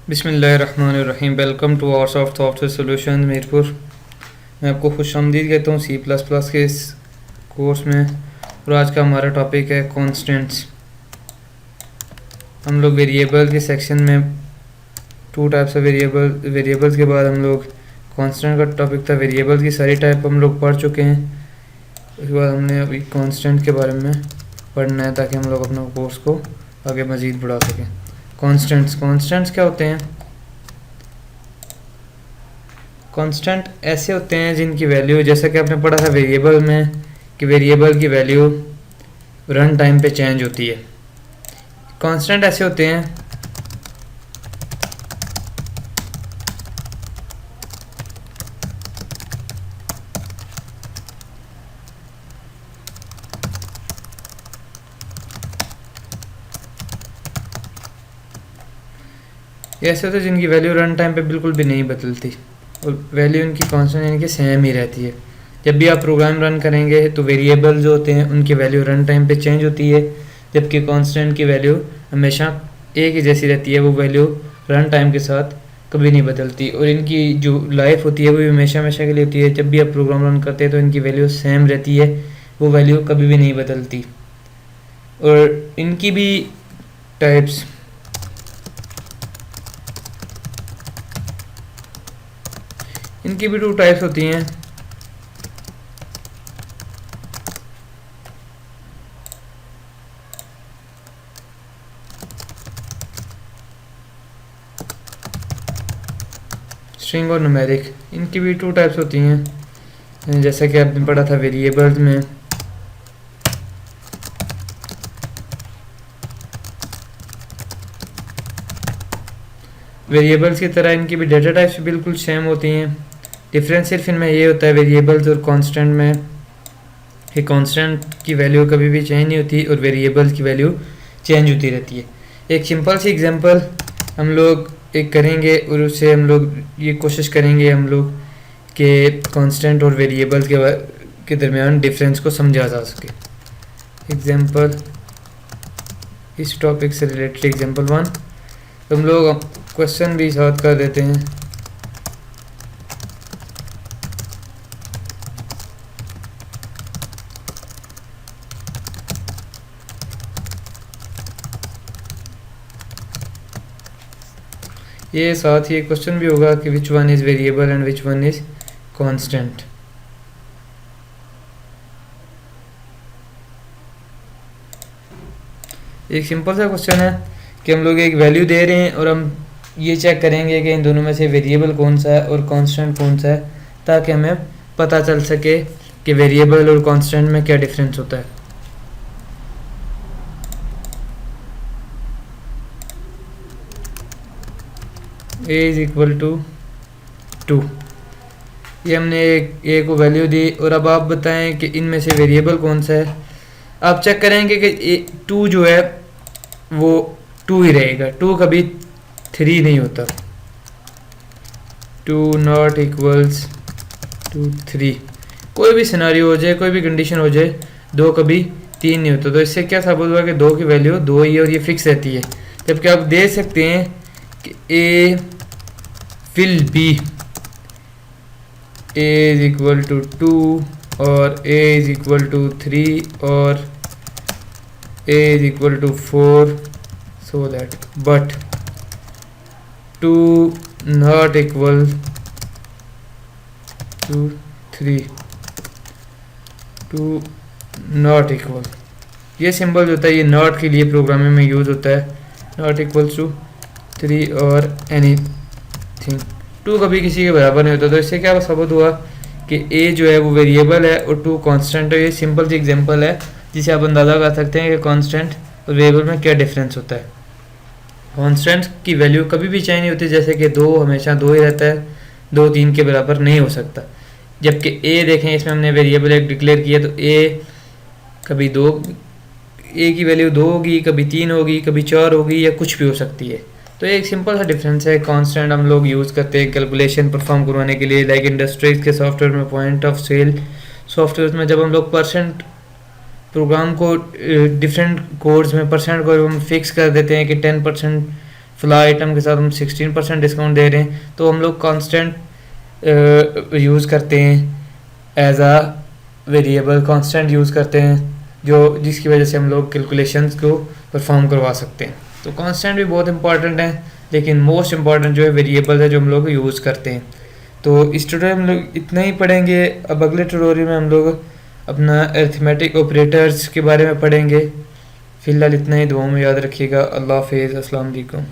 बिस्मिल्लाहिर्रहमानिर्रहीम। Welcome two hours of software solution Mirpur. मैं आपको खुशामदीद कहता हूँ C++ के इस कोर्स में। और आज का हमारा टॉपिक है कॉन्स्टेंट्स। हम लोग वेरिएबल के सेक्शन में टू टाइप्स ऑफ वेरिएबल्स के बाद हम लोग कॉन्स्टेंट का टॉपिक था। वेरिएबल्स की सारी टाइप हम लोग पढ़ चुके हैं। उसके बाद हमने अभी कॉन्स्टेंट के बारे में पढ़ना है ताकि हम लोग अपना कोर्स को आगे मज़ीद बढ़ा सकें। कॉन्स्टेंट्स क्या होते हैं? कांस्टेंट ऐसे होते हैं जिनकी वैल्यू, जैसा कि आपने पढ़ा था वेरिएबल में, कि वेरिएबल की वैल्यू रन टाइम पे चेंज होती है। कांस्टेंट ऐसे होते हैं ऐसे होते हैं जिनकी वैल्यू रन टाइम पे बिल्कुल भी नहीं बदलती और वैल्यू उनकी कांस्टेंट यानी कि सेम ही रहती है। जब भी आप प्रोग्राम रन करेंगे तो वेरिएबल जो होते हैं उनकी वैल्यू रन टाइम पे चेंज होती है, जबकि कांस्टेंट की वैल्यू हमेशा एक ही जैसी रहती है। वो वैल्यू रन टाइम के साथ कभी नहीं बदलती और इनकी जो लाइफ होती है वो भी हमेशा हमेशा के लिए होती है। जब भी आप प्रोग्राम रन करते हैं तो इनकी वैल्यू सेम रहती है, वो वैल्यू कभी भी नहीं बदलती। और इनकी भी टाइप्स इनकी भी टू टाइप्स होती हैं। स्ट्रिंग और न्यूमेरिक, इनकी भी टू टाइप्स होती हैं। जैसा कि आपने पढ़ा था वेरिएबल्स में, वेरिएबल्स की तरह इनकी भी डेटा टाइप्स बिल्कुल सेम होती हैं। डिफरेंस सिर्फ इनमें ये होता है वेरिएबल्स और कांस्टेंट में कि कांस्टेंट की वैल्यू कभी भी चेंज नहीं होती और वेरिएबल्स की वैल्यू चेंज होती रहती है। एक सिंपल सी एग्जांपल हम लोग एक करेंगे और उससे हम लोग ये कोशिश करेंगे हम लोग कि कांस्टेंट और वेरिएबल्स के दरमियान डिफरेंस को समझा जा सके। एग्जांपल इस टॉपिक से रिलेटेड एग्जांपल 1, तो हम लोग क्वेश्चन भी साथ कर देते हैं। ये साथ ही क्वेश्चन भी होगा कि which one is variable and which one is constant. एक सिंपल सा क्वेश्चन है कि हम लोग एक वैल्यू दे रहे हैं और हम ये चेक करेंगे कि इन दोनों में से वेरिएबल कौन सा है और कांस्टेंट कौन सा है, ताकि हमें पता चल सके कि वेरिएबल और कांस्टेंट में क्या डिफरेंस होता है। a इज इक्वल टू 2, ये हमने ए को वैल्यू दी और अब आप बताएं कि इनमें से वेरिएबल कौन सा है। आप चेक करेंगे कि 2 जो है वो 2 ही रहेगा, 2 कभी 3 नहीं होता। 2 नॉट इक्वल्स टू 3, कोई भी सिनारियो हो जाए, कोई भी कंडीशन हो जाए, 2 कभी 3 नहीं होता। तो इससे क्या साबित हुआ कि 2 की वैल्यू 2 ही है और ये फिक्स रहती है। जबकि आप देख सकते हैं कि A will be a is equal to 2 और a इज इक्वल टू 3 और a is equal to 4, so that but 2 not equal to 3, 2 not equal, ये सिंबल जो होता है ये नॉट के लिए प्रोग्रामिंग में यूज होता है। नॉट इक्वल्स टू 3 और एनीथिंग, 2 कभी किसी के बराबर नहीं होता। तो इससे क्या साबित हुआ कि a जो है वो वेरिएबल है और 2 कांस्टेंट है। ये सिंपल सी एग्जांपल है जिसे आप अंदाज़ा कर सकते हैं कि कांस्टेंट और वेरिएबल में क्या डिफरेंस होता है। कांस्टेंट की वैल्यू कभी भी चेंज नहीं होती, जैसे कि 2 हमेशा 2 ही रहता है, 2 3 के बराबर नहीं हो सकता। जबकि a देखें, इसमें हमने वेरिएबल एक डिक्लेयर किया तो a कभी 2, a की वैल्यू 2 होगी, कभी 3 होगी, कभी 4 होगी या कुछ भी हो सकती है। तो एक सिंपल सा डिफरेंस है। कांस्टेंट हम लोग यूज़ करते हैं कैलकुलेशन परफॉर्म करवाने के लिए, लाइक इंडस्ट्रीज के सॉफ्टवेयर में, पॉइंट ऑफ सेल सॉफ्टवेयर में जब हम लोग परसेंट प्रोग्राम को डिफरेंट कोड्स में परसेंट को हम फिक्स कर देते हैं कि 10% फ़ला आइटम के साथ हम 16% डिस्काउंट दे रहे हैं, तो हम लोग कांस्टेंट यूज़ करते हैं एज आ वेरिएबल, कांस्टेंट यूज़ करते हैं जो जिसकी वजह से हम लोग कैलकुलेशंस को परफॉर्म करवा सकते हैं। तो कांस्टेंट भी बहुत इंपॉर्टेंट है, लेकिन मोस्ट इम्पॉर्टेंट जो है वेरिएबल है जो हम लोग यूज़ करते हैं। तो इस ट्यूटोरियल में हम लोग इतना ही पढ़ेंगे। अब अगले ट्यूटोरियल में हम लोग अपना अरिथमेटिक ऑपरेटर्स के बारे में पढ़ेंगे। फ़िलहाल इतना ही, दुआ में याद रखिएगा। अल्लाह हाफ़िज़, अस्सलाम वालेकुम।